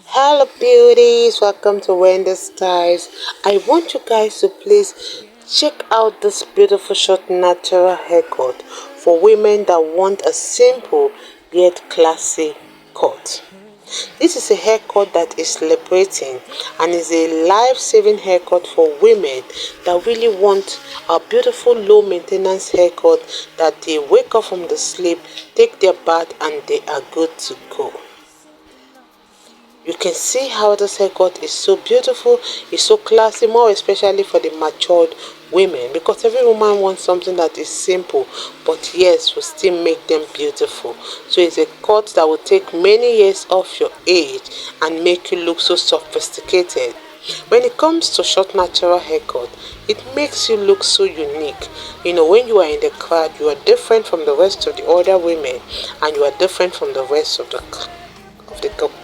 Hello beauties, welcome to Wendy Styles. I want you guys to please check out this beautiful short natural haircut for women that want a simple yet classy cut. This is a haircut that is liberating and is a life-saving haircut for women that really want a beautiful low maintenance haircut that they wake up from the sleep, take their bath and they are good to go. You can see how this haircut is so beautiful, it's so classy, more especially for the matured women, because every woman wants something that is simple but yes will still make them beautiful. So it's a cut that will take many years off your age and make you look so sophisticated. When it comes to short natural haircut, it makes you look so unique. When you are in the crowd, you are different from the rest of the other women and you are different from the rest of the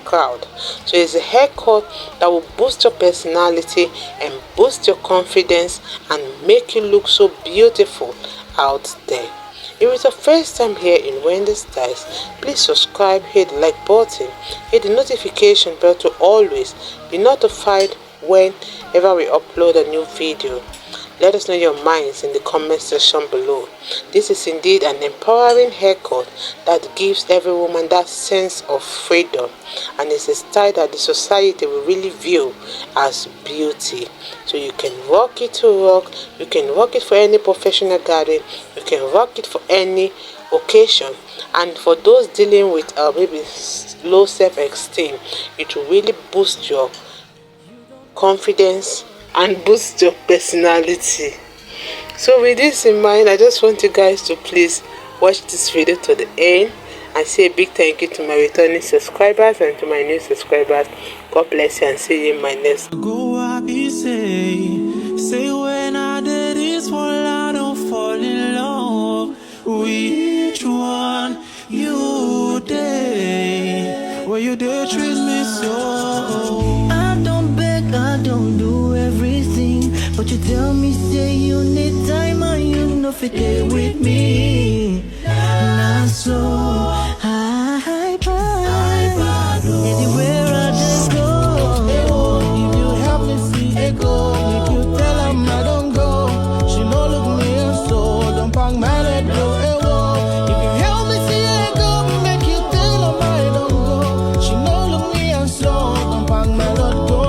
crowd. So it's a haircut that will boost your personality and boost your confidence and make you look so beautiful out there. If it's your first time here in Wendy Styles, please subscribe, hit the like button, hit the notification bell to always be notified whenever we upload a new video. Let us know your minds in the comment section below. This is indeed an empowering haircut that gives every woman that sense of freedom, and it's a style that the society will really view as beauty. So you can rock it to rock, you can rock it for any professional gathering, you can rock it for any occasion. And for those dealing with maybe low self-esteem, it will really boost your confidence and boost your personality. So with this in mind, I just want you guys to please watch this video to the end and say a big thank you to my returning subscribers and to my new subscribers. God bless you and see you in my next. Go happy, say when I did this one, I don't fall in love. Which one you did? Well, you did treat me so. I don't beg, I don't do everything, but you tell me say you need time and you know fit there with me. Not so high pride. Anywhere I just go, if you help me see it go, if you tell him I don't go, she no look me and so don't pang my let go. If you help me see it go, make you tell him I don't go, she no look me and so don't pang my let go.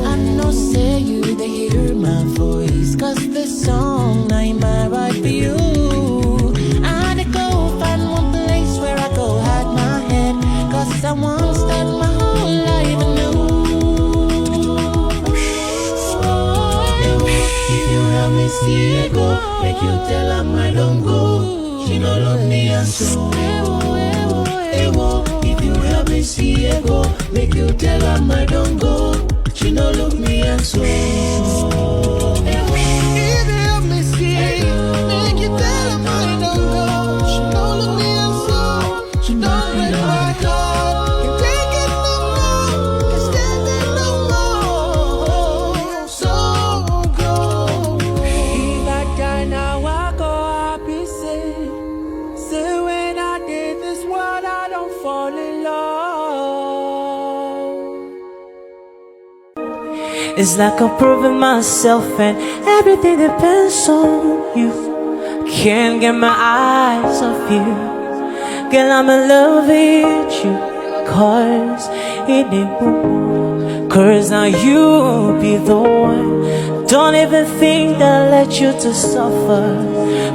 I know say you they hear my voice, cause this song I might write for you. I go find one place where I go hide my head, cause I won't start my whole life anew. If you help me see it go, make you tell her I don't go, she no love me and so. If you help me see it go, make you tell her I don't go, she no love me and so. If you help me see it, make you tell her I don't go, she no love me and so. She don't break my heart, can take it no more, can stand it no more. So go. If I die now, I go happy, say when I did this world, I don't fall in love. It's like I'm proving myself and everything depends on you. Can't get my eyes off you. Girl, I'm in love with you, cause it ain't more. Cause now you be the one. Don't even think that I let you to suffer,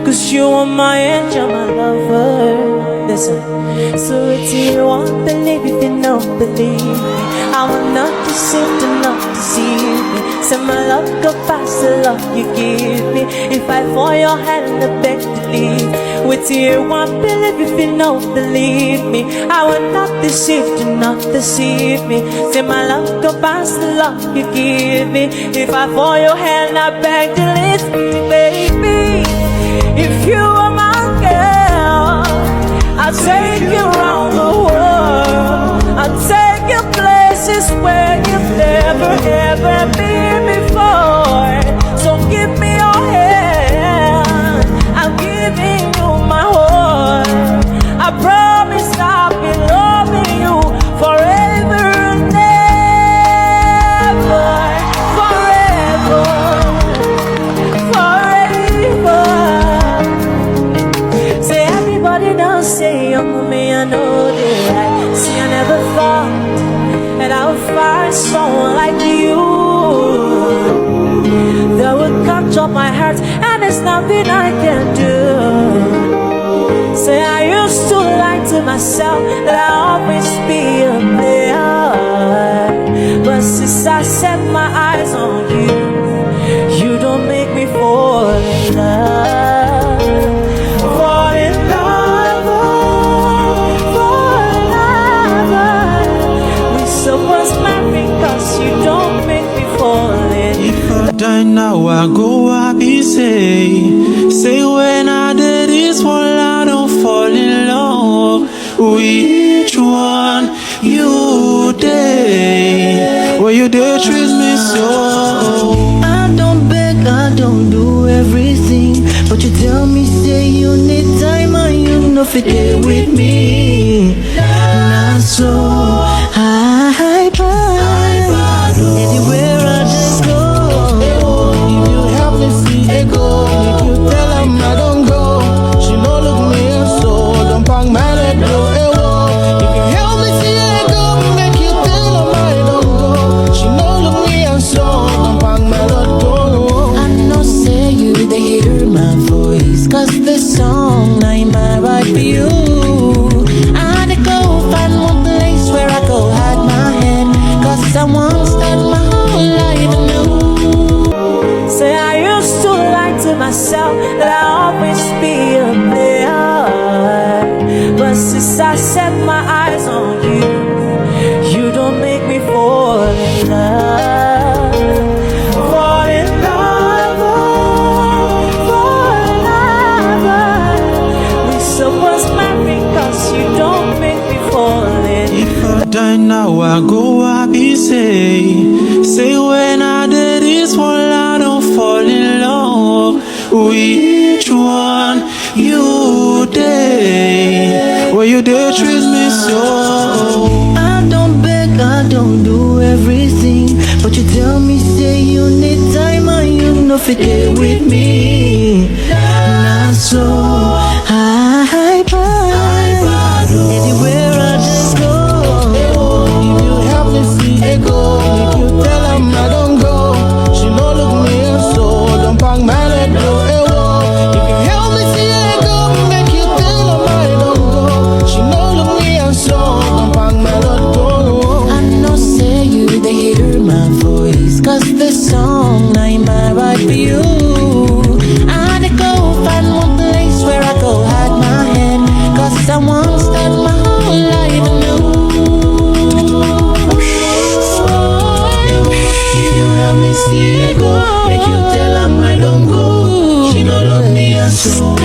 cause you are my angel, my lover. Listen, so it's you won't believe if you don't believe me. I will not deceive, do not deceive me. Say my love go past the love you give me. If I fall your hand, I beg to leave. With you won't believe if you don't believe me. I will not deceive, do not deceive me. Say my love go past the love you give me. If I fall your hand, I beg to leave me, baby. If you are my girl, I'll take you around the world. I'll take you places where you've never ever been before. So give me your hand, I'm giving you my heart. I promise I'll be loving you forever and ever. find someone like you that would capture my heart, and there's nothing I can do. Say I used to lie to myself that I'll always be a player, but since I set my eyes on you, you don't make me fall in love. Fall in love, fall in love. We supposed marry, cause you don't make me fall in. If I die now, I go happy, say when I did this one, I don't fall in love. Which one you did? Well, you did treat me so. I don't beg, I don't do everything, but you tell me say you need time and you know fit there with me. Not so high, anywhere I just go. If you help me see it go, if you tell him I don't go, she no look me and so don't bang my let go. If you help me see it go, make you tell him I don't go, she no look me and so don't bang my let go. I know say you they hear my voice, cause the song ain't my right for you. I go find one place where I go hide my head, cause I won't start my whole life anew. Say I used to lie to myself that I'll always be a player, but since I set my eyes on you, you don't make me fall in love. Fall in love, fall in love. We supposed marry, cause you don't make me fall in. If I die now, I go happy, say when I did this one, I don't fall in love. Which one you did? Well, you did treat me so. I don't beg, I don't do everything, but you tell me say you need time and you know fit there with me. Not so high, anywhere I just go. If you help me see it go, if you tell him I don't go, she no look me and so don't bang my let go. If you help me see it go, make you tell him I don't go, she no look me and so don't bang my let go. I know say you they hear my voice, cause the song ain't my right for you. I go find one place where I go hide my head, cause I won't start my whole life anew. If you help me see it go, make you tell him I don't go, she no love me and so.